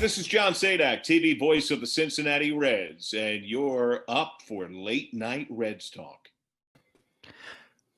this is John Sadak, TV voice of the Cincinnati Reds, and you're up for Late Night Reds Talk.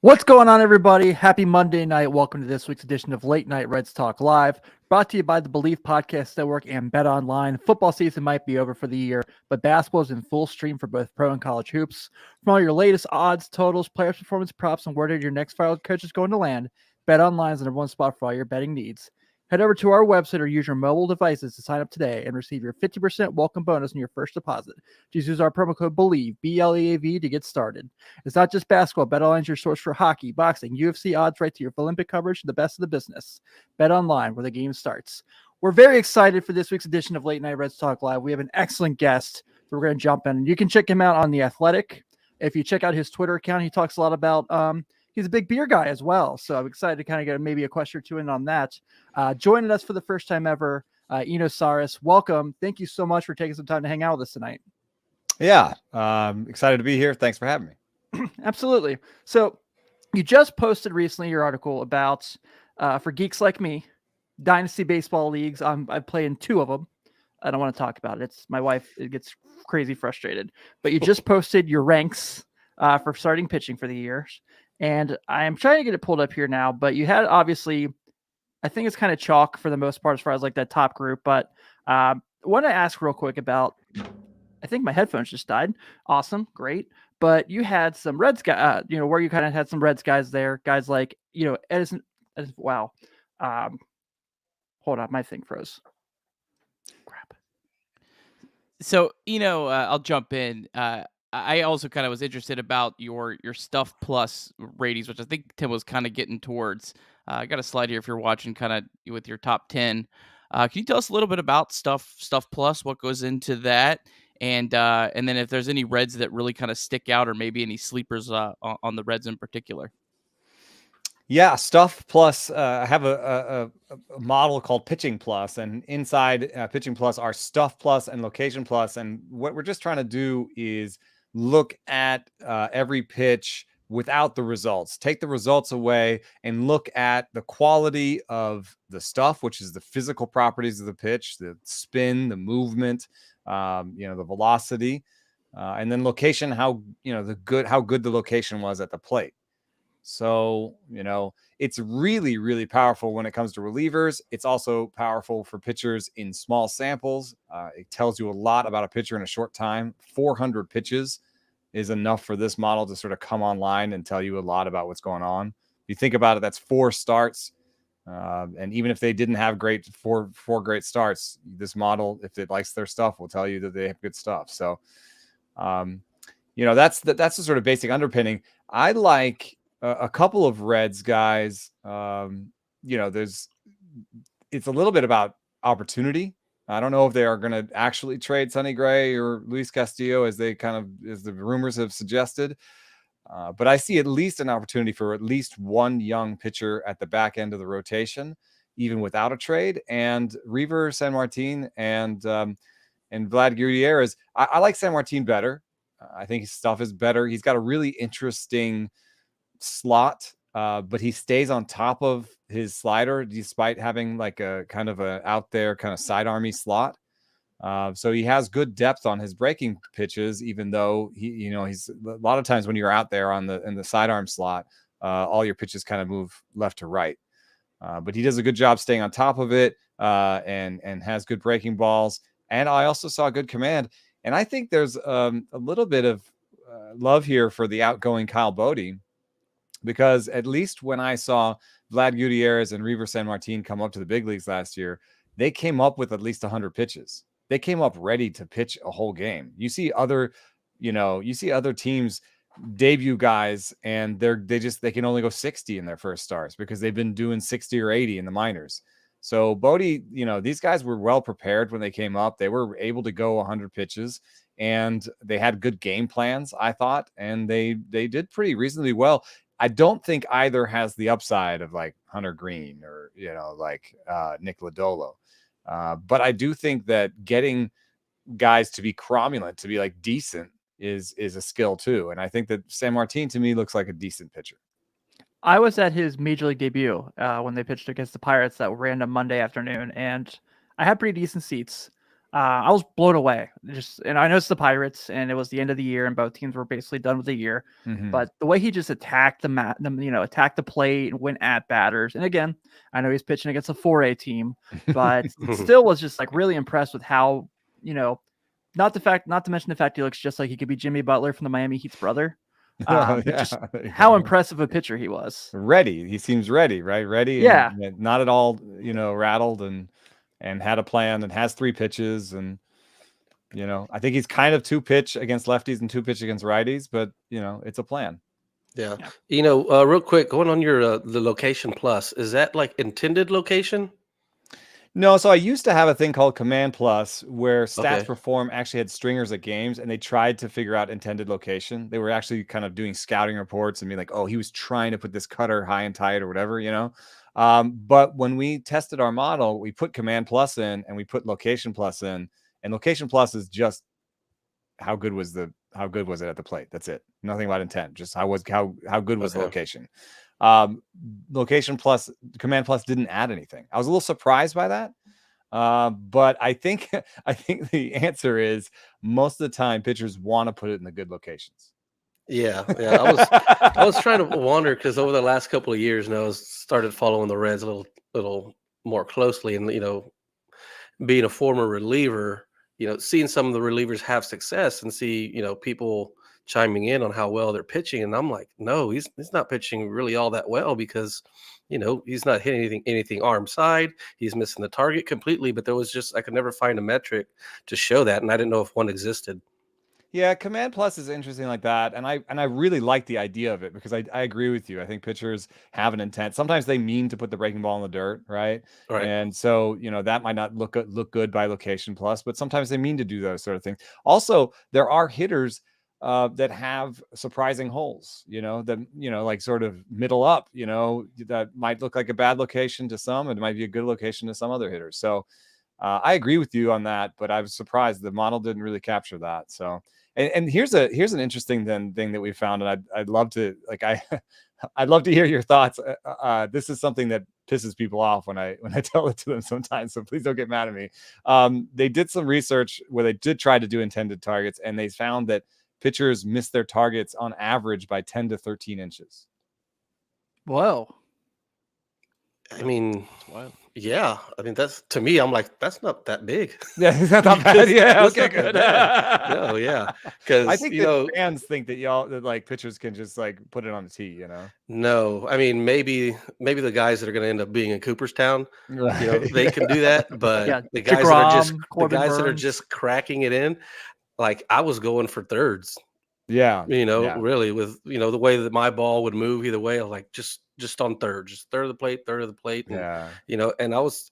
What's going on, everybody? Happy Monday night. Welcome to this week's edition of Late Night Reds Talk Live, brought to you by the Believe Podcast Network and Bet Online. Football season might be over for the year, but basketball is in full stream for both pro and college hoops. From all your latest odds, totals, players' performance props, and where did your next fired coach is going to land, Bet Online is the number one spot for all your betting needs. Head over to our website or use your mobile devices to sign up today and receive your 50% welcome bonus on your first deposit. Just use our promo code BELIEVE, BLEAV, to get started. It's not just basketball. BetOnline is your source for hockey, boxing, UFC odds, right to your Olympic coverage, the best of the business. BetOnline, where the game starts. We're very excited for this week's edition of Late Night Reds Talk Live. We have an excellent guest, so we're going to jump in. You can check him out on The Athletic. If you check out his Twitter account, he talks a lot about he's a big beer guy as well. So I'm excited to kind of get maybe a question or two in on that. Joining us for the first time ever, Eno Sarris. Welcome. Thank you so much for taking some time to hang out with us tonight. Yeah, excited to be here. Thanks for having me. Absolutely. So you just posted recently your article about, for geeks like me, Dynasty Baseball Leagues. I play in 2 of them. I don't want to talk about it. It's my wife. It gets crazy frustrated. But you just posted your ranks for starting pitching for the year. And I am trying to get it pulled up here now, but you had obviously, I think it's kind of chalk for the most part as far as like that top group. But I want to ask real quick about, I think my headphones just died. Awesome. Great. But you had some Reds guys, where you kind of had some Reds guys there, guys like, Edison. Wow. Hold on. My thing froze. Crap. So, I'll jump in. I also kind of was interested about your Stuff Plus ratings, which I think Tim was kind of getting towards. I got a slide here if you're watching kind of with your top 10. Can you tell us a little bit about Stuff Plus, what goes into that? And then if there's any Reds that really kind of stick out or maybe any sleepers on the Reds in particular. Yeah, Stuff Plus, I have a model called Pitching Plus, and inside Pitching Plus are Stuff Plus and Location Plus. And what we're just trying to do is look at every pitch without the results, take the results away and look at the quality of the stuff, which is the physical properties of the pitch, the spin, the movement, the velocity, and then location, how good the location was at the plate. So, it's really, really powerful when it comes to relievers. It's also powerful for pitchers in small samples. It tells you a lot about a pitcher in a short time. 400 pitches is enough for this model to sort of come online and tell you a lot about what's going on. If you think about it, that's 4 starts. And even if they didn't have four great starts, this model, if it likes their stuff, will tell you that they have good stuff. So, that's the sort of basic underpinning. I like a couple of Reds guys. It's a little bit about opportunity. I don't know if they are going to actually trade Sonny Gray or Luis Castillo as the rumors have suggested. But I see at least an opportunity for at least one young pitcher at the back end of the rotation, even without a trade. And Reiver Sanmartin and Vlad Gutierrez. I like Sanmartin better. I think his stuff is better. He's got a really interesting slot, but he stays on top of his slider despite having like a kind of a out there kind of sidearmy slot. So he has good depth on his breaking pitches, even though he's a lot of times when you're out there in the sidearm slot, all your pitches kind of move left to right. But he does a good job staying on top of it, and has good breaking balls. And I also saw good command. And I think there's a little bit of love here for the outgoing Kyle Bodie, because at least when I saw Vlad Gutierrez and Reiver Sanmartin come up to the big leagues last year, they came up with at least 100 pitches. They came up ready to pitch a whole game. You see other teams debut guys and they can only go 60 in their first starts because they've been doing 60 or 80 in the minors. So Bodie, these guys were well prepared when they came up. They were able to go 100 pitches and they had good game plans, I thought, and they did pretty reasonably well. I don't think either has the upside of like Hunter Green or, Nick Lodolo. But I do think that getting guys to be cromulent, to be like decent is a skill too. And I think that Sanmartin to me looks like a decent pitcher. I was at his major league debut when they pitched against the Pirates that random Monday afternoon. And I had pretty decent seats. I was blown away. And I know it's the Pirates, and it was the end of the year, and both teams were basically done with the year. Mhm. But the way he just attacked attacked the plate and went at batters. And again, I know he's pitching against a 4A team, but still was just like really impressed with how, not to mention the fact he looks just like he could be Jimmy Butler from the Miami Heat's brother. But just how impressive a pitcher he was. Ready. He seems ready, right? Ready. Yeah. And not at all, rattled and had a plan and has 3 pitches. And, I think he's kind of 2 pitch against lefties and 2 pitch against righties, but it's a plan. Yeah. Real quick, going on your, the location plus, is that like intended location? No, so I used to have a thing called Command Plus where Stats Okay. Perform actually had stringers at games, and they tried to figure out intended location. They were actually kind of doing scouting reports and being like, oh, he was trying to put this cutter high and tight or whatever, But when we tested our model, we put Command Plus in and we put Location Plus in, and Location Plus is just how good was it at the plate? That's it. Nothing about intent. Just how good was the location. Location Plus, Command Plus didn't add anything. I was a little surprised by that. But I think the answer is most of the time pitchers want to put it in the good locations. Yeah. I was trying to wonder because over the last couple of years now, I started following the Reds a little more closely, and being a former reliever, seeing some of the relievers have success and see people chiming in on how well they're pitching, and I'm like, no, he's not pitching really all that well because he's not hitting anything arm side. He's missing the target completely. But there was just I could never find a metric to show that, and I didn't know if one existed. Yeah, Command Plus is interesting like that, and I really like the idea of it because I agree with you. I think pitchers have an intent. Sometimes they mean to put the breaking ball in the dirt, right? Right. And so that might not look good by Location Plus, but sometimes they mean to do those sort of things. Also, there are hitters that have surprising holes, like sort of middle up, that might look like a bad location to some, and it might be a good location to some other hitters. So I agree with you on that, but I was surprised the model didn't really capture that. So. And here's an interesting thing that we found, and I'd love to I'd love to hear your thoughts. This is something that pisses people off when I tell it to them sometimes, so please don't get mad at me. They did some research where they did try to do intended targets, and they found that pitchers miss their targets on average by 10 to 13 inches. Whoa. I mean, Wow. yeah. I mean, that's to me. I'm like, that's not that big. Yeah, is that not bad? Yeah, That's okay, not that good. bad. No, yeah, because I think that fans think that like pitchers can just like put it on the tee, No, I mean maybe the guys that are going to end up being in Cooperstown, Right. they can do that, but Yeah, the guys that are Corbin just cracking it in, like I was going for thirds. Yeah. Really with the way that my ball would move either way, I was like just on third, just third of the plate, and, Yeah.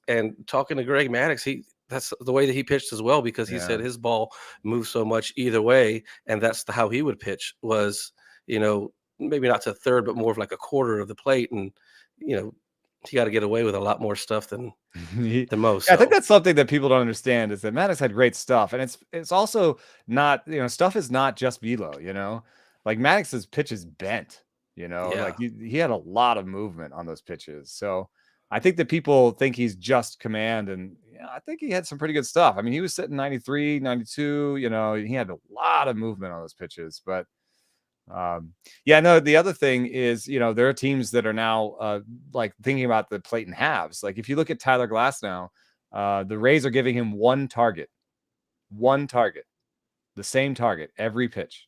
and talking to Greg Maddux, that's the way that he pitched as well, because he said his ball moved so much either way, and that's how he would pitch was, maybe not to third, but more of like a quarter of the plate, and he got to get away with a lot more stuff than most. Yeah, I think that's something that people don't understand is that Maddux had great stuff, and it's also not stuff is not just velo. Like Maddox's pitch is bent. Like he had a lot of movement on those pitches. So I think that people think he's just command, and I think he had some pretty good stuff. I mean, he was sitting 93, 92. He had a lot of movement on those pitches, but. The other thing is, there are teams that are now like thinking about the plate in halves. Like if you look at Tyler Glass now, the Rays are giving him one target, the same target every pitch.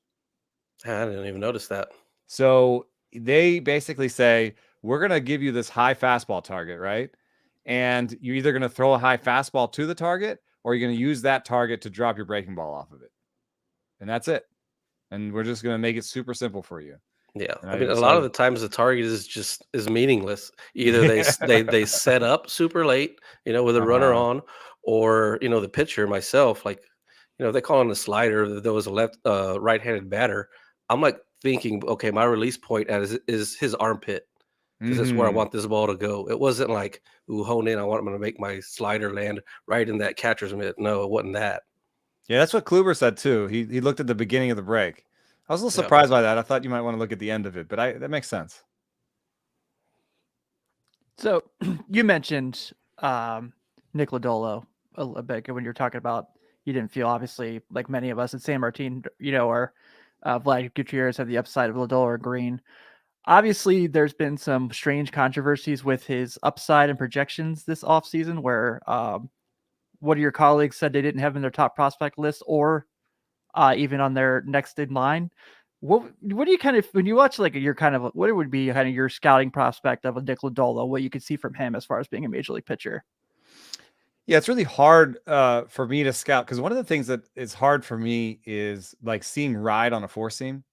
I didn't even notice that. So they basically say, we're going to give you this high fastball target, right? And you're either going to throw a high fastball to the target, or you're going to use that target to drop your breaking ball off of it. And that's it. And we're just going to make it super simple for you. Yeah. I mean, a lot of the times the target is meaningless. Either they set up super late, with a runner on, or, the pitcher, myself, like, they call him the slider. There was a right-handed batter. I'm like thinking, okay, my release point is his armpit, because that's where I want this ball to go. It wasn't like, hone in. I want him to make my slider land right in that catcher's mitt. No, it wasn't that. Yeah, that's what Kluber said too. He looked at the beginning of the break. I was a little surprised by that. I thought you might want to look at the end of it, but that makes sense. So you mentioned Nick Lodolo a bit when you're talking about you didn't feel obviously like many of us at San Martin, or Vlad Gutierrez had the upside of Lodolo or Green. Obviously, there's been some strange controversies with his upside and projections this offseason where one of your colleagues said they didn't have him in their top prospect list or even on their next in line. What do you kind of, when you watch like your kind of, what it would be kind of your scouting prospect of a Nick Lodolo, what you could see from him as far as being a major league pitcher? Yeah, it's really hard for me to scout because one of the things that is hard for me is like seeing ride on a four seam.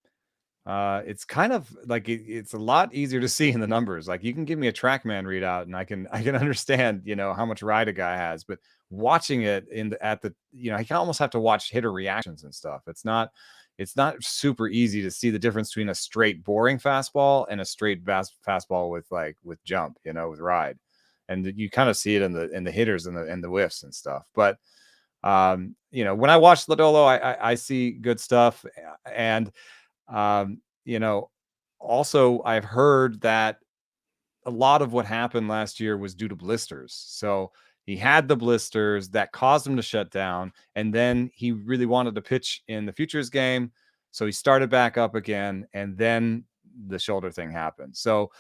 It's kind of like it's a lot easier to see in the numbers. Like you can give me a TrackMan readout and I can understand, how much ride a guy has, but watching it I can almost have to watch hitter reactions and stuff. It's not super easy to see the difference between a straight boring fastball and a straight fastball with jump, with ride. And you kind of see it in the hitters and the whiffs and stuff. But when I watch Lodolo, I see good stuff. And also I've heard that a lot of what happened last year was due to blisters. So he had the blisters that caused him to shut down. And then he really wanted to pitch in the Futures game. So he started back up again. And then the shoulder thing happened. So,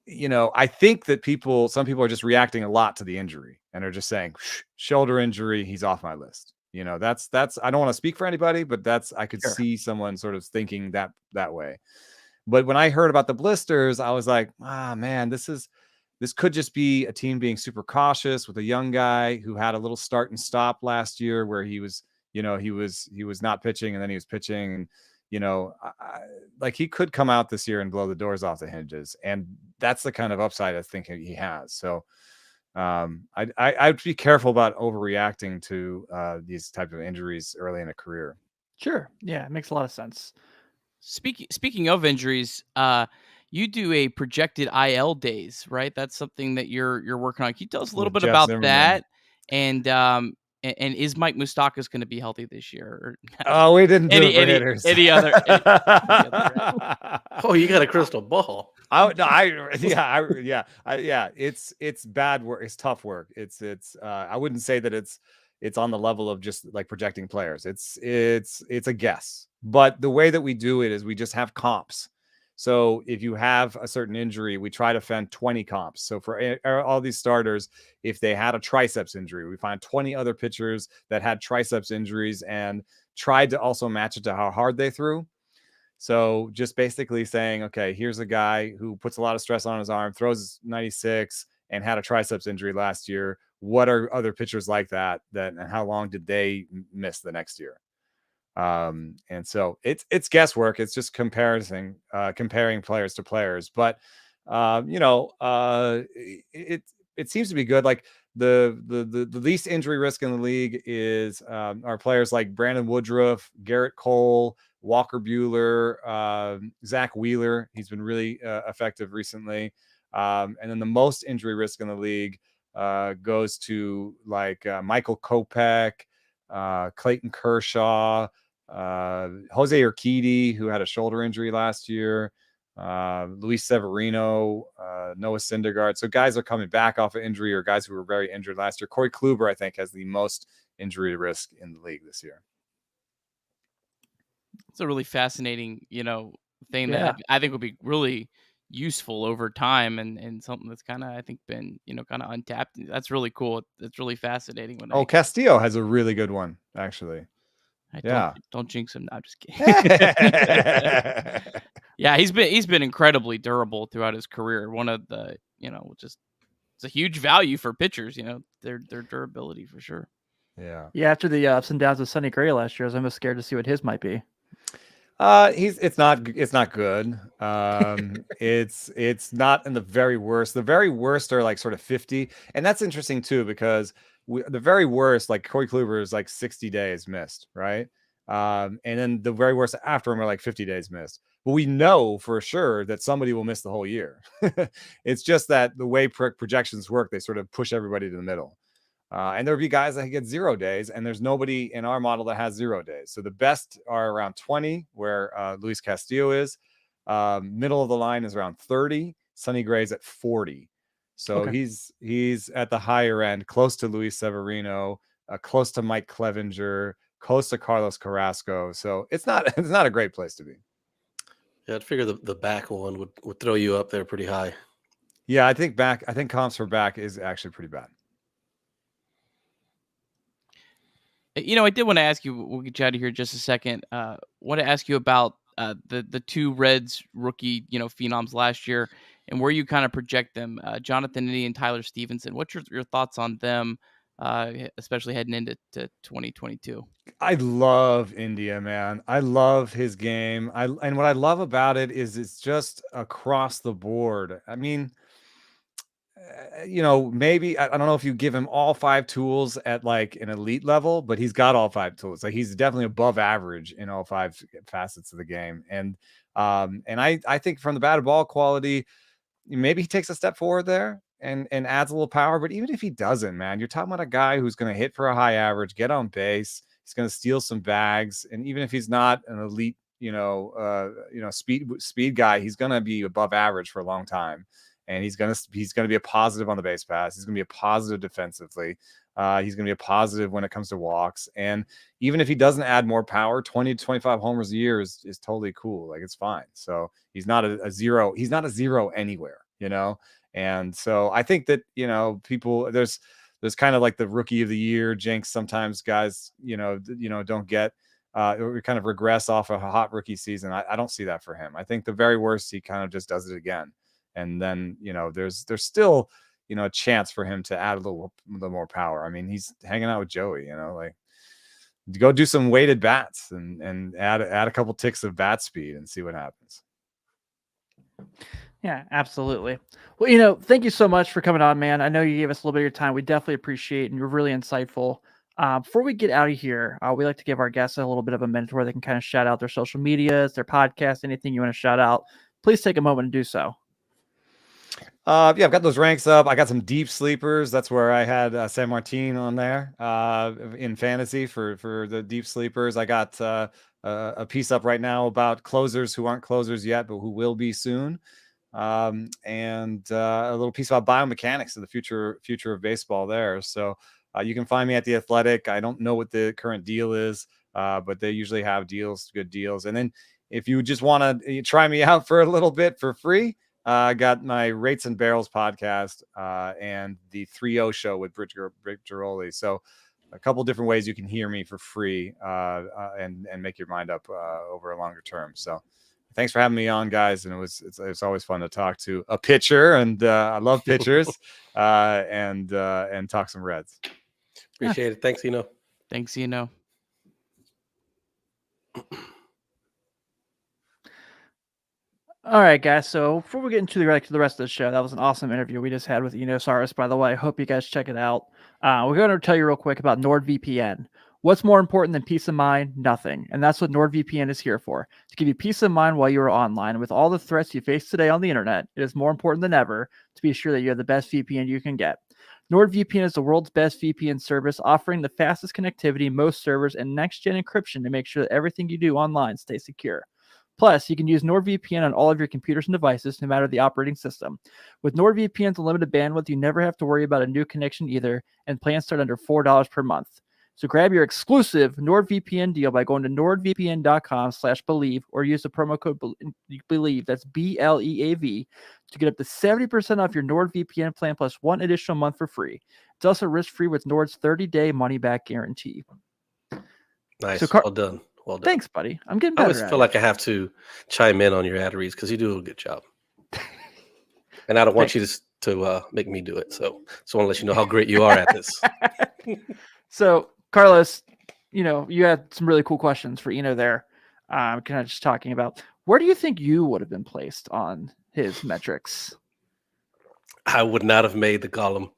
I think that some people are just reacting a lot to the injury and are just saying shoulder injury, he's off my list. That's I don't want to speak for anybody, but I could see someone sort of thinking that way. But when I heard about the blisters, I was like, man, this could just be a team being super cautious with a young guy who had a little start and stop last year where he was not pitching and then he was pitching. And, like he could come out this year and blow the doors off the hinges. And that's the kind of upside I think he has. So I'd be careful about overreacting to these type of injuries early in a career. Sure. Yeah, it makes a lot of sense. Speaking of injuries, you do a projected IL days, right? That's something that you're working on. Can you tell us a little bit Jeff about Zimmerman. that? And is Mike Moustakas going to be healthy this year? Oh, we didn't do it for hitters. Any other Oh, you got a crystal ball. It's bad work. It's tough work. I wouldn't say that it's on the level of just like projecting players. It's a guess, but the way that we do it is we just have comps. So if you have a certain injury, we try to find 20 comps. So for all these starters, if they had a triceps injury, we find 20 other pitchers that had triceps injuries and tried to also match it to how hard they threw. So just basically saying, okay, here's a guy who puts a lot of stress on his arm, throws 96 and had a triceps injury last year. What are other pitchers like that and how long did they miss the next year? And so it's guesswork. It's just comparing players to players, but it seems to be good. Like the least injury risk in the league is are players like Brandon Woodruff, Garrett Cole, Walker Buehler, Zach Wheeler. He's been really effective recently. And then the most injury risk in the league goes to like Michael Kopech, Clayton Kershaw, Jose Urquidy, who had a shoulder injury last year, Luis Severino, Noah Syndergaard. So guys are coming back off of injury or guys who were very injured last year. Corey Kluber, I think, has the most injury risk in the league this year. It's a really fascinating, thing that I think will be really useful over time and something that's kind of, I think, been, kind of untapped. That's really cool. It's really fascinating. Castillo has a really good one, actually. Don't jinx him. No, I'm just kidding. Yeah, he's been incredibly durable throughout his career. One of the, just it's a huge value for pitchers, their durability for sure. Yeah. After the ups and downs of Sonny Gray last year, I was almost scared to see what his might be. It's not good. It's not in the very worst. The very worst are like sort of 50. And that's interesting too, because the very worst, like Corey Kluber is like 60 days missed. Right. And then the very worst after him are like 50 days missed, but we know for sure that somebody will miss the whole year. It's just that the way projections work, they sort of push everybody to the middle. And there'll be guys that get 0 days, and there's nobody in our model that has 0 days. So the best are around 20, where Luis Castillo is. Middle of the line is around 30. Sonny Gray's at 40. So Okay. he's at the higher end, close to Luis Severino, close to Mike Clevenger, close to Carlos Carrasco. So it's not a great place to be. Yeah, I'd figure the back one would throw you up there pretty high. Yeah, I think comps for back is actually pretty bad. I did want to ask you, we'll get you out of here in just a second. Want to ask you about the two Reds rookie, phenoms last year and where you kind of project them, Jonathan India and Tyler Stevenson. What's your thoughts on them, especially heading into 2022? I love India, man. I love his game. And what I love about it is it's just across the board. I mean, maybe I don't know if you give him all 5 tools at like an elite level, but he's got all 5 tools. Like he's definitely above average in all 5 facets of the game. And I think from the batted ball quality, maybe he takes a step forward there and adds a little power. But even if he doesn't, man, you're talking about a guy who's going to hit for a high average, get on base. He's going to steal some bags. And even if he's not an elite, speed guy, he's going to be above average for a long time. And he's going to be a positive on the base pass. He's going to be a positive defensively. He's going to be a positive when it comes to walks. And even if he doesn't add more power, 20 to 25 homers a year is totally cool. Like it's fine. So he's not a zero. He's not a zero anywhere, And so I think that, people, there's kind of like the rookie of the year jinx. Sometimes guys, don't get, or kind of regress off of a hot rookie season. I don't see that for him. I think the very worst, he kind of just does it again. And then, there's still, a chance for him to add a little more power. I mean, he's hanging out with Joey, like go do some weighted bats and add a couple ticks of bat speed and see what happens. Yeah, absolutely. Well, thank you so much for coming on, man. I know you gave us a little bit of your time. We definitely appreciate it, and you're really insightful. Before we get out of here, we like to give our guests a little bit of a minute where they can kind of shout out their social medias, their podcast, anything you want to shout out. Please take a moment and do so. I've got those ranks up. I got some deep sleepers. That's where I had San Martin on there in fantasy for the deep sleepers. I got a piece up right now about closers who aren't closers yet, but who will be soon. And a little piece about biomechanics of the future of baseball there. So you can find me at The Athletic. I don't know what the current deal is, but they usually have good deals. And then if you just want to try me out for a little bit for free, I got my Rates and Barrels podcast and the 3-0 show with Britt Giroli. So a couple different ways you can hear me for free and make your mind up over a longer term. So thanks for having me on, guys. And it's always fun to talk to a pitcher, and I love pitchers and talk some Reds. Appreciate it. Thanks, Eno. Thanks, Eno. All right, guys. So before we get into the rest of the show, that was an awesome interview we just had with Eno Sarris, by the way. I hope you guys check it out. We're going to tell you real quick about NordVPN. What's more important than peace of mind? Nothing. And that's what NordVPN is here for, to give you peace of mind while you are online. And with all the threats you face today on the internet, it is more important than ever to be sure that you have the best VPN you can get. NordVPN is the world's best VPN service, offering the fastest connectivity, most servers, and next-gen encryption to make sure that everything you do online stays secure. Plus, you can use NordVPN on all of your computers and devices, no matter the operating system. With NordVPN's unlimited bandwidth, you never have to worry about a new connection either, and plans start under $4 per month. So grab your exclusive NordVPN deal by going to nordvpn.com/believe or use the promo code BELIEVE, that's BLEAV, to get up to 70% off your NordVPN plan plus one additional month for free. It's also risk-free with Nord's 30-day money-back guarantee. Nice. So Well done. Well done. Thanks, buddy. I'm getting I better. always feel like I have to chime in on your ad reads because you do a good job. And I don't want you to make me do it. So I want to let you know how great you are at this. So, Carlos, you had some really cool questions for Eno there. Kind of just talking about, where do you think you would have been placed on his metrics? I would not have made the column.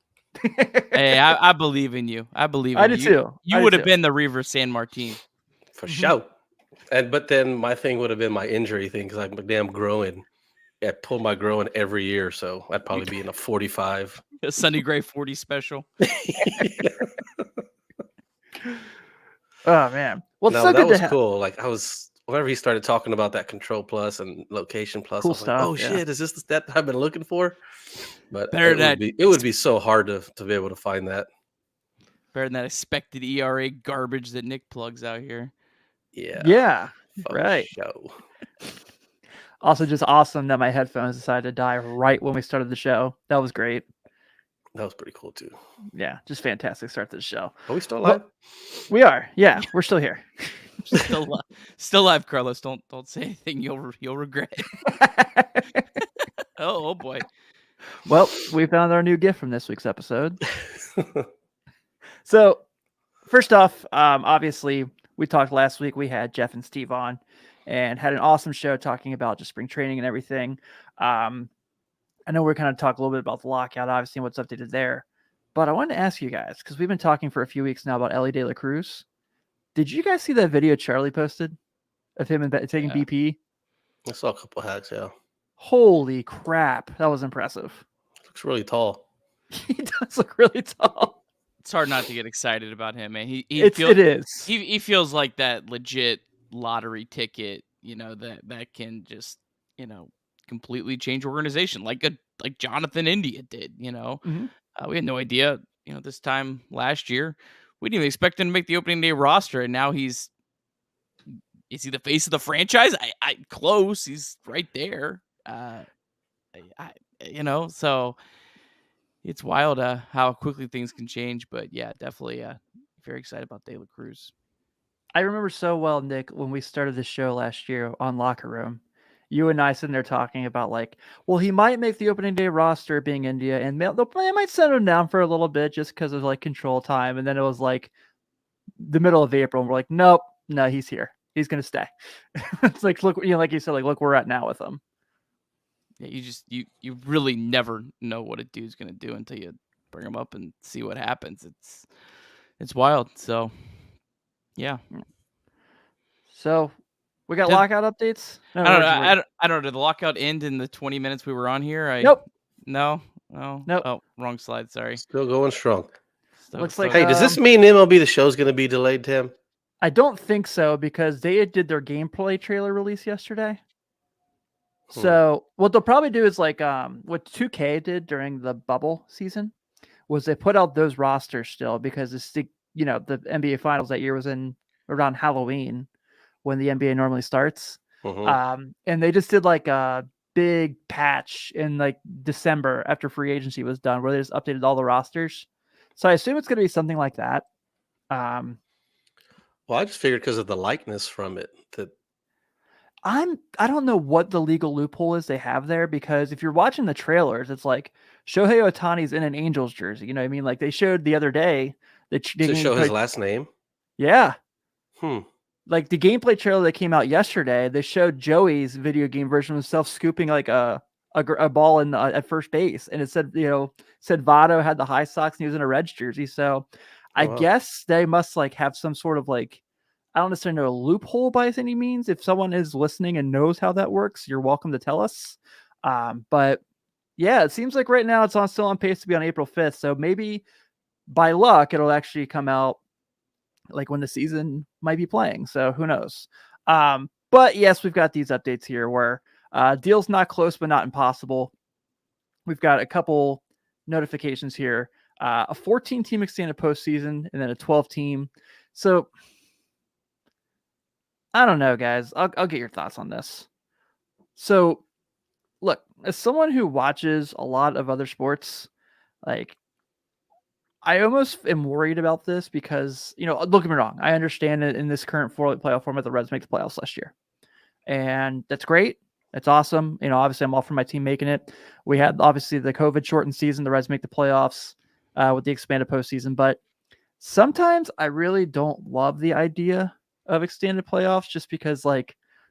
Hey, I believe in you. I believe in you. I did too. You would have been the Reaver San Martin. For sure. But then my thing would have been my injury thing because I'm damn growing. I pull my growing every year, so I'd probably be in a 45. A Sunny Gray 40 special. Oh man. Well, no, so that good was to cool. Like I was whenever he started talking about that Control Plus and Location Plus, Cool I was stuff, like, oh yeah. shit, is this that I've been looking for? But Better it would be so hard to be able to find that. Better than that expected ERA garbage that Nick plugs out here. Yeah, for right. Show. Also, just awesome that my headphones decided to die right when we started the show. That was great. That was pretty cool too. Yeah, just fantastic start to the show. Are we still live? We are. Yeah, we're still here. Still live, Carlos. Don't say anything you'll regret. Oh boy. Well, we found our new gift from this week's episode. So, first off, obviously, we talked last week. We had Jeff and Steve on and had an awesome show talking about just spring training and everything. I know we're kind of talking a little bit about the lockout, obviously, and what's updated there. But I wanted to ask you guys, because we've been talking for a few weeks now about Ellie De La Cruz. Did you guys see that video Charlie posted of him taking BP? I saw a couple hacks, yeah. Holy crap. That was impressive. Looks really tall. He does look really tall. It's hard not to get excited about him, man. It is. He feels like that legit lottery ticket, that can just, completely change organization, like Jonathan India did. Mm-hmm. We had no idea, this time last year, we didn't even expect him to make the opening day roster, and now is he the face of the franchise? I close. He's right there. So it's wild how quickly things can change. But yeah, definitely very excited about De La Cruz. I remember so well, Nick, when we started the show last year on Locker Room, you and I sitting there talking about he might make the opening day roster being India, and they might send him down for a little bit just because of control time. And then it was the middle of April, and we're like, nope, no, he's here. He's going to stay. It's look, like you said, look where we're at now with him. Yeah, you really never know what a dude's going to do until you bring him up and see what happens. It's wild. So, yeah. So, we got lockout updates? No, I don't know. Did the lockout end in the 20 minutes we were on here? Nope. No? Nope. Oh, wrong slide. Sorry. Still going strong. Looks like. Hey, does this mean MLB The Show's going to be delayed, Tim? I don't think so, because they did their gameplay trailer release yesterday. So what they'll probably do is what 2K did during the bubble season was they put out those rosters still, because the NBA Finals that year was in around Halloween when the NBA normally starts. And they just did a big patch in December after free agency was done, where they just updated all the rosters. So I assume it's going to be something like that. Well, I just figured because of the likeness from it that I don't know what the legal loophole is they have there, because if you're watching the trailers, it's Shohei Ohtani's in an Angels jersey. You know what I mean? They showed the other day that to show his last name. Yeah. The gameplay trailer that came out yesterday, they showed Joey's video game version of himself scooping a ball in at first base, and it said Votto had the high socks and he was in a Reds jersey. So I guess they must have some sort of I don't necessarily know a loophole by any means. If someone is listening and knows how that works, you're welcome to tell us. But yeah, it seems like right now it's still on pace to be on April 5th. So maybe by luck, it'll actually come out when the season might be playing. So who knows? But yes, we've got these updates here where deal's not close, but not impossible. We've got a couple notifications here. A 14-team extended postseason, and then a 12-team. So I don't know, guys. I'll get your thoughts on this. So, look, as someone who watches a lot of other sports, I almost am worried about this because, don't get me wrong. I understand that in this current playoff format, the Reds make the playoffs last year. And that's great. That's awesome. Obviously, I'm all for my team making it. We had, obviously, the COVID-shortened season. The Reds make the playoffs with the expanded postseason. But sometimes I really don't love the idea of extended playoffs, just because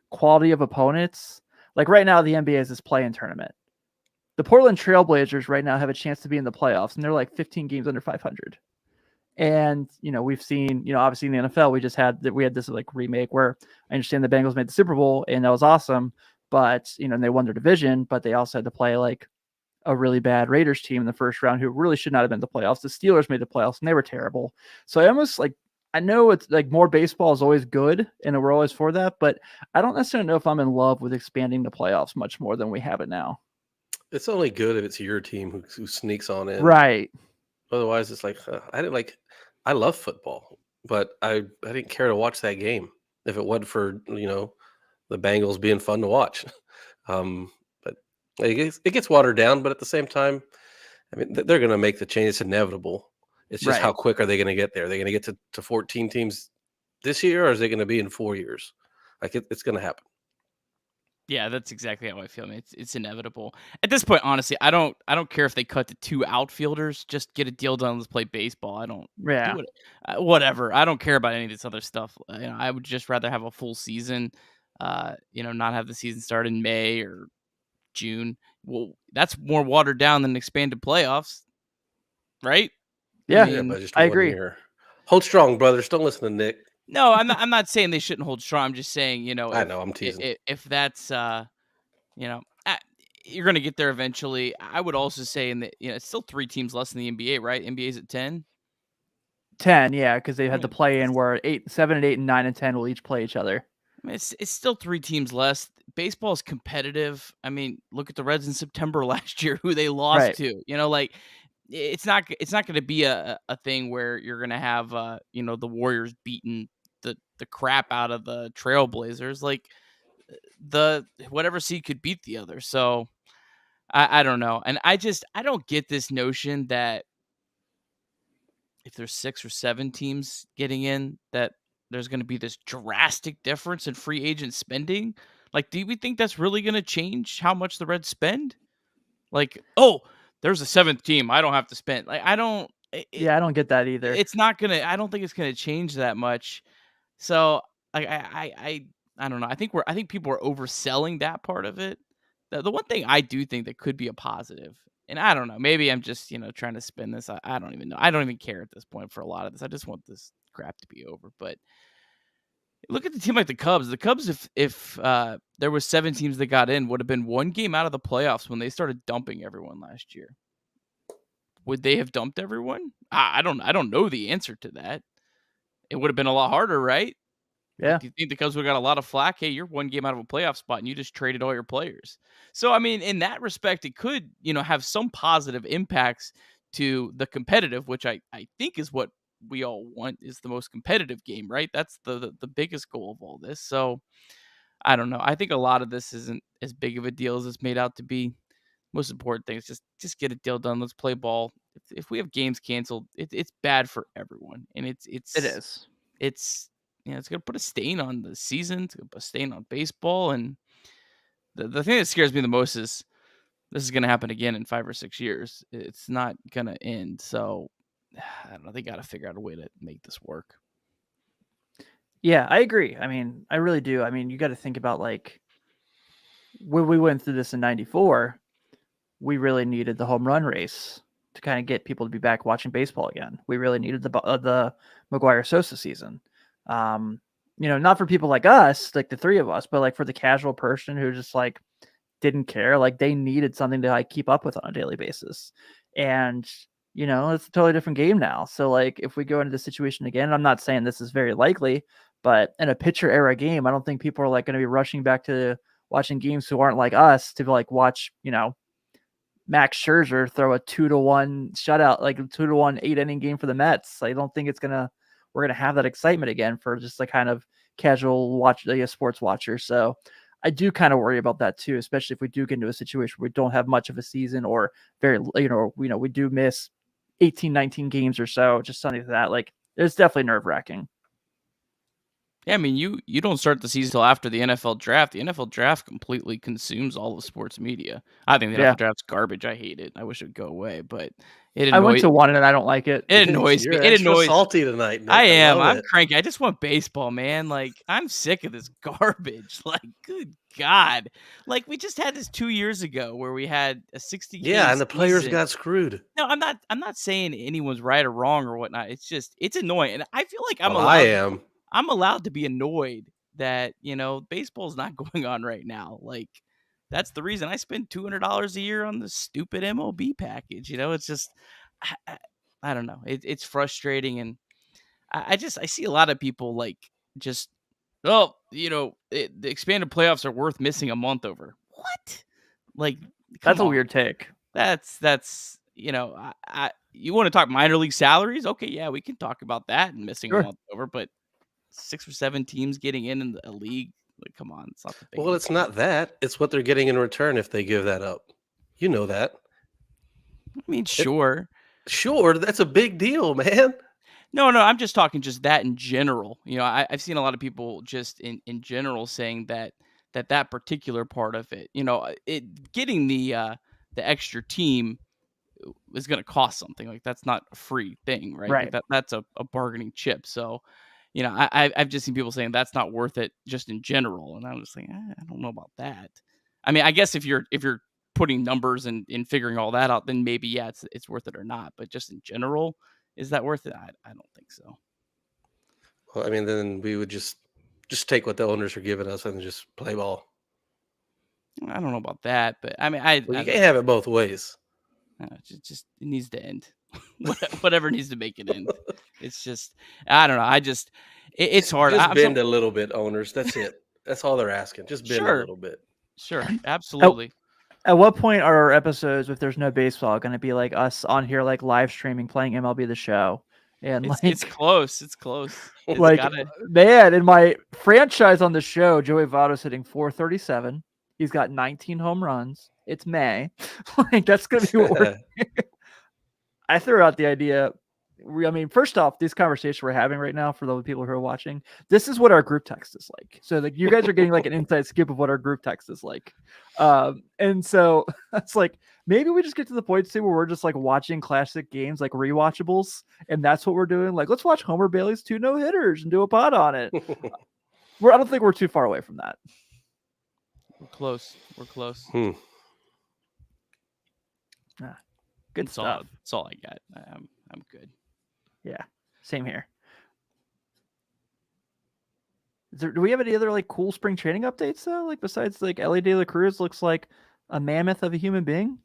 quality of opponents, right now the NBA is this play-in tournament. The Portland Trailblazers right now have a chance to be in the playoffs, and they're 15 games under 500. And we've seen, obviously in the NFL we had this remake where I understand the Bengals made the Super Bowl and that was awesome, but and they won their division, but they also had to play a really bad Raiders team in the first round who really should not have been in the playoffs. The Steelers made the playoffs and they were terrible. So I almost I know it's like more baseball is always good and we're always for that, but I don't necessarily know if I'm in love with expanding the playoffs much more than we have it now. It's only good if it's your team who sneaks on in. Right. Otherwise, it's like I love football, but I didn't care to watch that game if it wasn't for the Bengals being fun to watch. But it gets watered down. But at the same time, I mean, they're going to make the change. It's inevitable. It's just how quick are they going to get there? Are they going to get to 14 teams this year, or is it going to be in 4 years? Like it's going to happen. Yeah, that's exactly how I feel. I mean, it's inevitable at this point. Honestly, I don't care if they cut to 2 outfilders. Just get a deal done. Let's play baseball. I don't. Yeah. Do it, whatever. I don't care about any of this other stuff. I would just rather have a full season. Not have the season start in May or June. Well, that's more watered down than expanded playoffs, right? Yeah, I agree. Hold strong, brothers. Don't listen to Nick. No, I'm not saying they shouldn't hold strong. I'm just saying, I know I'm teasing. If that's, you're going to get there eventually. I would also say it's still 3 teams less than the NBA, right? NBA's at 10. 10, yeah, because they had the play in where 7 and 8 and 9 and 10 will each play each other. I mean, it's still 3 teams less. Baseball is competitive. I mean, look at the Reds in September last year, who they lost to. It's not going to be a thing where you're going to have the Warriors beating the crap out of the Trailblazers. Like the whatever seed could beat the other. So I don't know, and I don't get this notion that if there's 6 or 7 teams getting in, that there's going to be this drastic difference in free agent spending. Like, do we think that's really going to change how much the Reds spend? Like, oh, there's a 7th team, I don't have to spend. Like, I don't. I don't get that either. It's not gonna. I don't think it's gonna change that much. So, like, I don't know. I think people are overselling that part of it. The one thing I do think that could be a positive, and I don't know, maybe I'm just trying to spin this. I don't even know. I don't even care at this point for a lot of this. I just want this crap to be over. But look at the team like the Cubs. The Cubs, if there was 7 teams that got in, would have been 1 game out of the playoffs when they started dumping everyone last year. Would they have dumped everyone? I don't know the answer to that. It would have been a lot harder, right? Yeah. Like, do you think the Cubs would have got a lot of flack? Hey, you're 1 game out of a playoff spot and you just traded all your players. So, I mean, in that respect, it could, have some positive impacts to the competitive, which I think is what we all want, is the most competitive game, right? That's the biggest goal of all this. So, I don't know. I think a lot of this isn't as big of a deal as it's made out to be. Most important thing is just get a deal done. Let's play ball. If we have games canceled, it's bad for everyone, and it is. It's it's gonna put a stain on the season. It's gonna put a stain on baseball, and the thing that scares me the most is this is gonna happen again in 5 or 6 years. It's not gonna end. So I don't know. They got to figure out a way to make this work. Yeah, I agree. I mean, I really do. I mean, you got to think about like when we went through this in '94. We really needed the home run race to kind of get people to be back watching baseball again. We really needed the McGuire Sosa season. Not for people like us, like the 3 of us, but like for the casual person who just like didn't care. Like they needed something to like keep up with on a daily basis. And it's a totally different game now. So like if we go into the situation again, I'm not saying this is very likely, but in a pitcher era game, I don't think people are like going to be rushing back to watching games who aren't like us to like watch, Max Scherzer throw a 2-1 shutout, like a 2-1 8-inning game for the Mets. I don't think we're gonna have that excitement again for just like kind of casual sports watcher. So I do kind of worry about that too, especially if we do get into a situation where we don't have much of a season or very, we do miss 18, 19 games or so, just something like that. Like it's definitely nerve wracking. Yeah, I mean, you don't start the season until after the NFL draft. The NFL draft completely consumes all of sports media. I think the NFL draft's garbage. I hate it. I wish it would go away, but I went to one and I don't like it. It annoys me. It annoys. Salty tonight, Nick. I am. I'm cranky. I just want baseball, man. Like I'm sick of this garbage. Like, good God. Like we just had this 2 years ago where we had a 60 game and the players season. got screwed. No, I'm not saying anyone's right or wrong or whatnot. It's annoying, and I feel like I'm allowed to be annoyed that, baseball's not going on right now. Like, that's the reason I spend $200 a year on the stupid MLB package. It's just, I don't know. It's frustrating. And I see a lot of people like just, oh, the expanded playoffs are worth missing a month over. What? Like, That's come a on. weird take. That's you want to talk minor league salaries? Okay, yeah, we can talk about that and missing Sure. a month over, but 6 or 7 teams getting in a league, like, come on, it's not the big. Well, it's not that. It's what they're getting in return if they give that up. You know that. I mean, sure. Sure, that's a big deal, man. No, I'm just talking just that in general. I've seen a lot of people just in general saying that particular part of it, it getting the extra team is going to cost something. Like, that's not a free thing, right? Right. Like that's a bargaining chip. So, I've just seen people saying that's not worth it just in general. And I'm just like, I don't know about that. I mean, I guess if you're putting numbers and figuring all that out, then maybe, yeah, it's worth it or not. But just in general, is that worth it? I don't think so. Well, I mean, then we would just take what the owners are giving us and just play ball. I don't know about that, but I mean, Well, you can't have it both ways. It needs to end. Whatever needs to make it end. It's just, I don't know. It's hard. Just bend a little bit, owners. That's it. That's all they're asking. Just bend a little bit. Sure, absolutely. At what point are our episodes, if there's no baseball, going to be like us on here, like live streaming, playing MLB The Show? And it's close. It's close. It's like, man, in my franchise on the show, Joey Votto's hitting .437. He's got 19 home runs. It's May. Like, that's going to be what we're I threw out the idea. I mean, first off, this conversation we're having right now, for the people who are watching, this is what our group text is like. So, like, you guys are getting like an inside scoop of what our group text is like. And so it's like, maybe we just get to the point too where we're just like watching classic games, like rewatchables, and that's what we're doing. Like, let's watch Homer Bailey's 2 no-hitters and do a pod on it. I don't think we're too far away from that. We're close. Good stuff. That's all I got. I'm good. Yeah, same here. Do we have any other like cool spring training updates though? Like, besides like Ellie De La Cruz looks like a mammoth of a human being.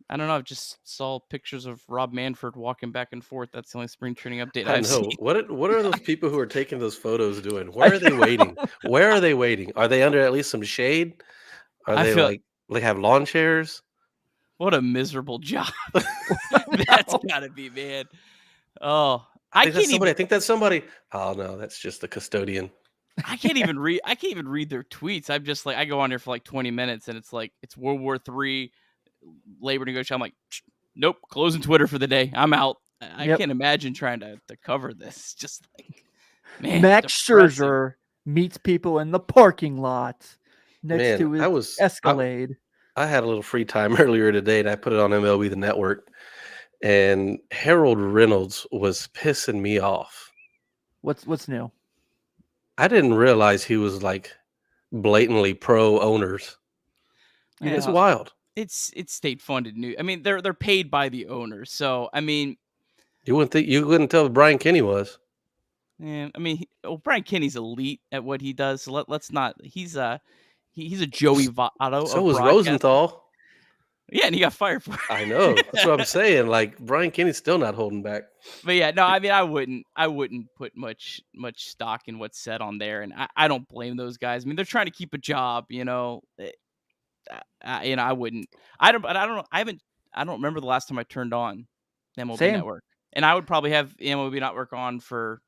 I don't know. I just saw pictures of Rob Manfred walking back and forth. That's the only spring training update I I've know. seen. What are those people who are taking those photos doing? Where are they waiting? Where are they waiting? Are they under at least some shade? Are they like have lawn chairs? What a miserable job. That's gotta be, man. Oh, I think that's somebody. Oh no, that's just the custodian. I can't even read their tweets. I'm just like, I go on there for like 20 minutes and it's like, it's World War III labor negotiation. I'm like, nope, closing Twitter for the day. I'm out. I can't imagine trying to cover this. Just like, man, Max Scherzer meets people in the parking lot next to his Escalade. I had a little free time earlier today, and I put it on MLB The Network, and Harold Reynolds was pissing me off. What's new? I didn't realize he was like blatantly pro owners. Yeah. It's wild. It's state funded news. I mean, they're paid by the owners, so I mean, you wouldn't tell Brian Kenny was. Yeah, I mean, Brian Kenny's elite at what he does. So let's not. He's a Joey Votto. So was Rosenthal. Yeah, and he got fired for it. I know. That's what I'm saying. Like, Brian Kenny's still not holding back. But yeah, no, I mean, I wouldn't put much stock in what's said on there, and I don't blame those guys. I mean, they're trying to keep a job, you know. I wouldn't. I don't know. I don't remember the last time I turned on the MLB Network, and I would probably have the MLB Network on for,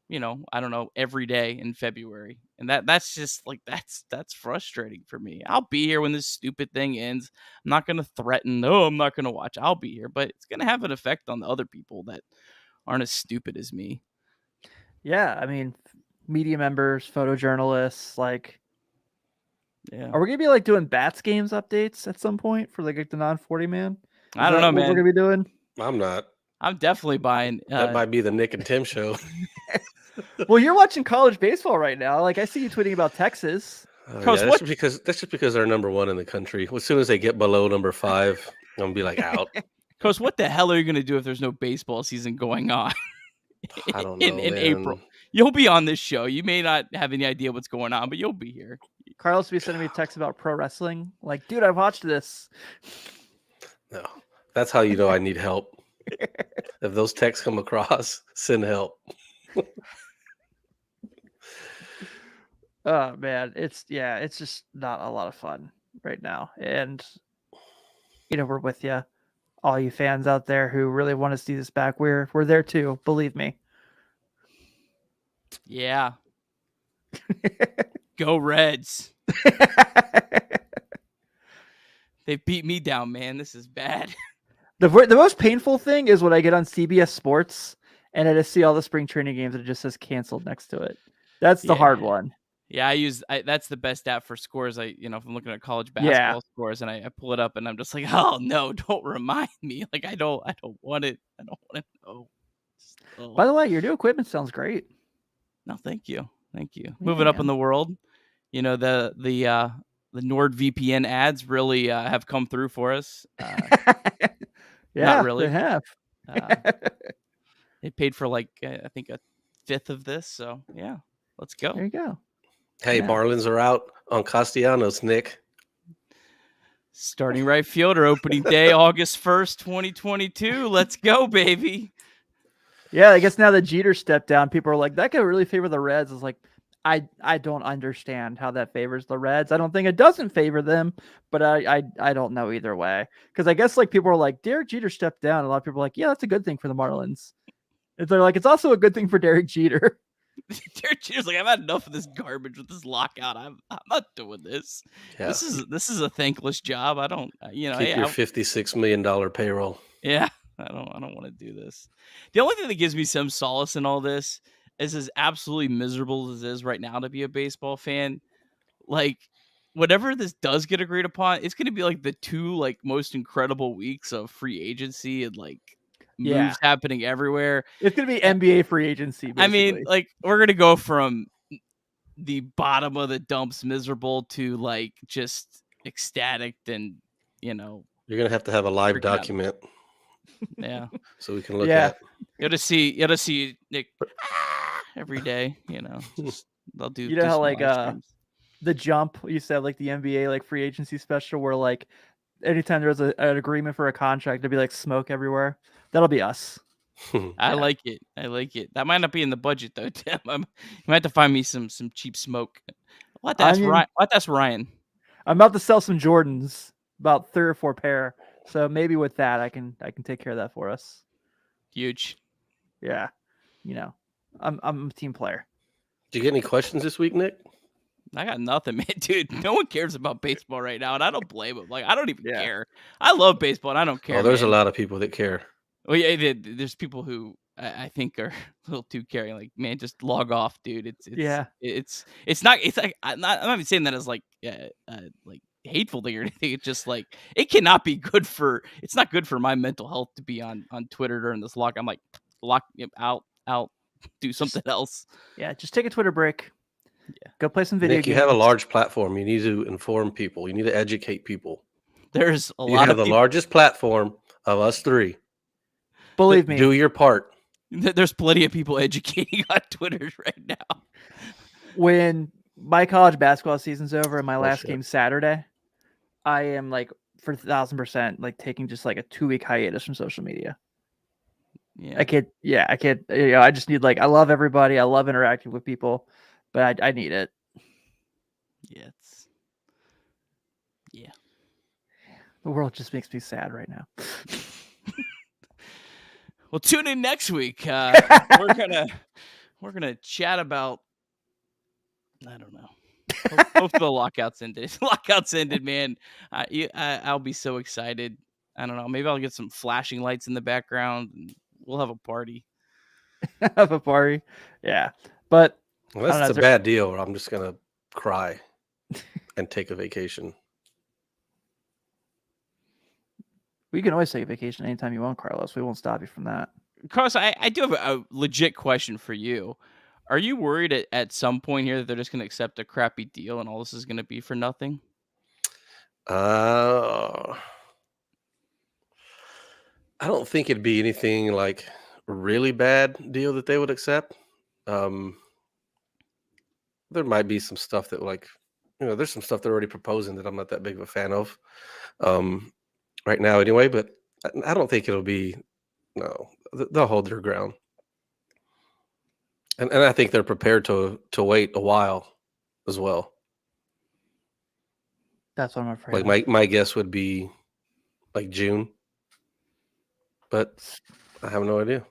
you know, I don't know, every day in February. And that's just like, that's frustrating for me. I'll be here when this stupid thing ends. I'm not going to threaten, no, I'm not going to watch. I'll be here, but it's going to have an effect on the other people that aren't as stupid as me. Yeah. I mean, media members, photojournalists, like, yeah. Are we going to be like doing Bats games updates at some point for like the non-40 man? I don't know, man. What we're going to be doing? I'm not. I'm definitely buying. That might be the Nick and Tim show. Well, you're watching college baseball right now. Like, I see you tweeting about Texas. Coach, that's just because they're number 1 in the country. As soon as they get below number 5, I'm gonna be like out. Coach, what the hell are you gonna do if there's no baseball season going on? I don't know. in April, you'll be on this show. You may not have any idea what's going on, but you'll be here. Carlos will be sending me texts about pro wrestling. Like, dude, I've watched this. No, that's how you know I need help. If those texts come across, send help. Oh man, it's just not a lot of fun right now. And we're with you, all you fans out there who really want to see this back. We're there too, believe me. Yeah. Go Reds. They beat me down, man. This is bad. The most painful thing is when I get on CBS Sports and I just see all the spring training games and it just says canceled next to it. That's the hard one. Yeah, that's the best app for scores. If I'm looking at college basketball scores and I pull it up and I'm just like, oh no, don't remind me. Like I don't want it. I don't want to know. By the way, your new equipment sounds great. No, thank you. Moving up in the world. The NordVPN ads really have come through for us. Not really. They have. They paid for I think a fifth of this. So yeah, let's go. There you go. Hey, Marlins are out on Castellanos, Nick. Starting right fielder, opening day, August 1st, 2022. Let's go, baby. Yeah, I guess now that Jeter stepped down, people are like, that could really favor the Reds. It's like, I don't understand how that favors the Reds. I don't think it doesn't favor them, but I don't know either way. Because I guess people are like, Derek Jeter stepped down. A lot of people are like, yeah, that's a good thing for the Marlins. They're like, it's also a good thing for Derek Jeter. Derek Jeter's like, I've had enough of this garbage with this lockout. I'm not doing this. Yeah. This is a thankless job. I don't keep your $56 million payroll. Yeah, I don't want to do this. The only thing that gives me some solace in all this is as absolutely miserable as it is right now to be a baseball fan. Whatever this does get agreed upon, it's going to be the two most incredible weeks of free agency and moves happening everywhere. It's going to be NBA free agency. Basically. I mean, we're going to go from the bottom of the dumps miserable to just ecstatic and, You're going to have a live document. Yeah. So we can look at. You got to see Nick every day, they'll do. How the jump you said the NBA the free agency special where anytime there's an agreement for a contract to be smoke everywhere. That'll be us. I like it. That might not be in the budget though, Tim. You might have to find me some cheap smoke. Ryan. That's Ryan. I'm about to sell some Jordans, about 3 or 4 pair. So maybe with that, I can take care of that for us. Huge. Yeah, I'm a team player. Did you get any questions this week, Nick? I got nothing, man, dude. No one cares about baseball right now, and I don't blame them. I don't even care. I love baseball, and I don't care. Oh, there's a lot of people that care. Well, yeah, there's people who I think are a little too caring. Man, just log off, dude. It's not. It's I'm not even saying that as hateful thing or anything. It's just it cannot be good for. It's not good for my mental health to be on Twitter during this lock. I'm lock out, do something else. Yeah, just take a Twitter break. Yeah, go play some video games. You have a large platform. You need to inform people. You need to educate people. There's a lot. You have the largest platform of us three. Believe me. Do your part. There's plenty of people educating on Twitter right now. When my college basketball season's over and my last game Saturday, I am for 1,000% taking just a 2-week hiatus from social media. Yeah. I can't. I just need I love everybody. I love interacting with people, but I need it. Yeah. The world just makes me sad right now. Well, tune in next week. We're gonna chat about. I don't know. Hope the lockouts ended. Lockouts ended, man. I'll be so excited. I don't know. Maybe I'll get some flashing lights in the background. And we'll have a party. Have a party, yeah. But that's a bad deal. I'm just gonna cry and take a vacation. We can always take a vacation anytime you want, Carlos. We won't stop you from that. Carlos, I do have a legit question for you. Are you worried at some point here that they're just going to accept a crappy deal and all this is going to be for nothing? I don't think it'd be anything really bad deal that they would accept. There might be some stuff that there's some stuff they're already proposing that I'm not that big of a fan of. Right now anyway, but I don't think it'll be No, they'll hold their ground. And I think they're prepared to wait a while as well. That's what I'm afraid Like of. my guess would be like June. But I have no idea.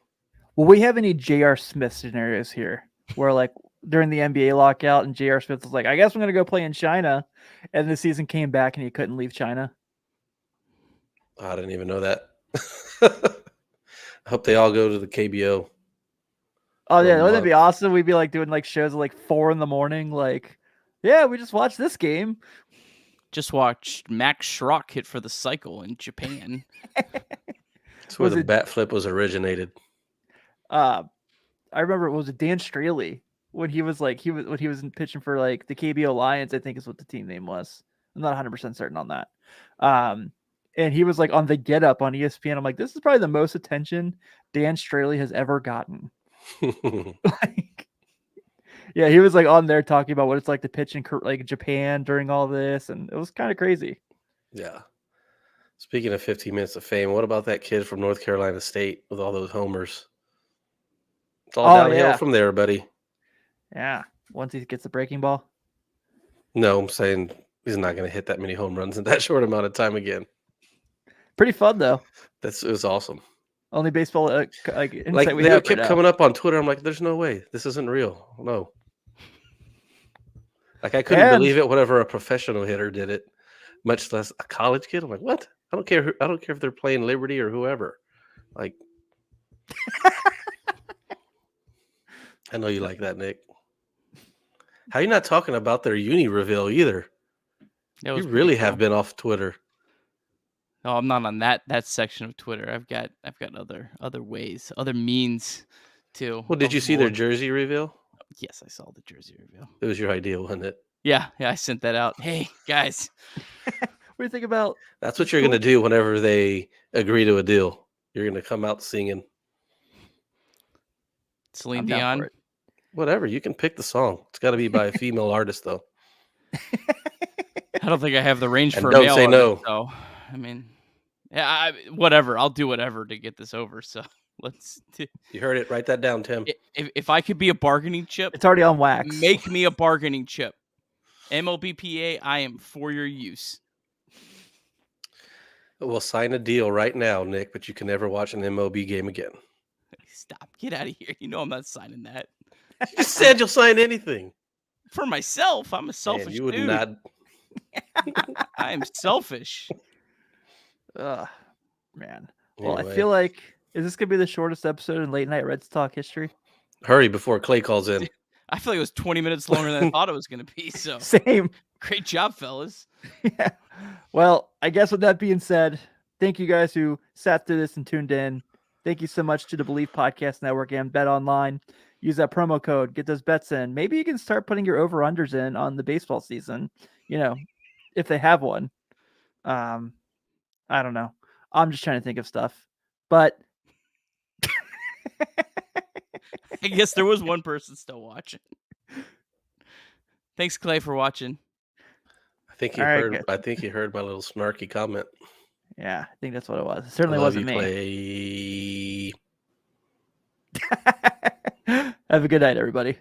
Will we have any J.R. Smith scenarios here where, like, during the NBA lockout and J.R. Smith was like, I guess I'm going to go play in China, and the season came back and he couldn't leave China? I didn't even know that. I hope they all go to the KBO. Oh, For a yeah. Wouldn't that month. be awesome? We'd be like doing like shows at like 4 a.m. Like, yeah, we just watched this game. Just watched Max Schrock hit for the cycle in Japan. That's where Was the it- bat flip was originated. I remember it was Dan Straley when he was pitching for like the KBO Lions, I think is what the team name was. I'm not 100% certain on that. And he was like on the Get Up on ESPN. I'm like, this is probably the most attention Dan Straley has ever gotten. Like, yeah, he was like on there talking about what it's like to pitch in like Japan during all this, and it was kind of crazy. Yeah. Speaking of 15 minutes of fame, what about that kid from North Carolina State with all those homers? It's all downhill from there, buddy. Yeah, once he gets the breaking ball. No, I'm saying he's not going to hit that many home runs in that short amount of time again. Pretty fun though. It was awesome. Only baseball like Like we they have kept right coming up on Twitter. I'm like, there's no way this isn't real. No. Like I couldn't believe it whenever a professional hitter did it, much less a college kid. I'm like, what? I don't care. I don't care if they're playing Liberty or whoever. Like, I know you like that, Nick. How you not talking about their uni reveal either? That was You pretty really cool. have been off Twitter. No, I'm not on that section of Twitter. I've got other ways, other means to. Well, did you see their avoid- jersey reveal? Yes, I saw the jersey reveal. It was your idea, wasn't it? Yeah, I sent that out. Hey guys, What do you think about? That's what you're going to do whenever they agree to a deal. You're going to come out singing. Celine I'm down Dion. for it. Whatever. You can pick the song. It's got to be by a female artist, though. I don't think I have the range And for a don't male say artist, no. So, I mean, yeah, whatever. I'll do whatever to get this over. So let's. You heard it. Write that down, Tim. If I could be a bargaining chip, It's already on wax. make me a bargaining chip. MLBPA, I am for your use. We'll sign a deal right now, Nick, but you can never watch an MLB game again. Stop. Get out of here. You know I'm not signing that. You just said you'll sign anything. For myself, I'm a Man, selfish you would dude. not. I am selfish. Ugh, man. Well, I Anyway, feel like is this gonna be the shortest episode in late night Reds talk history? hurry before Clay calls in. I feel like it was 20 minutes longer than I thought it was going to be. So Same. great job, fellas. Yeah. Well, I guess with that being said, thank you guys who sat through this and tuned in. Thank you so much to the Believe Podcast Network and Bet Online. Use that promo code, get those bets in. Maybe you can start putting your over-unders in on the baseball season, if they have one. I don't know. I'm just trying to think of stuff. But I guess there was one person still watching. Thanks, Clay, for watching. I think All right, heard. good. I think he heard my little snarky comment. yeah, I think that's what it was. It certainly I love wasn't you, me. Clay. Have a good night, everybody.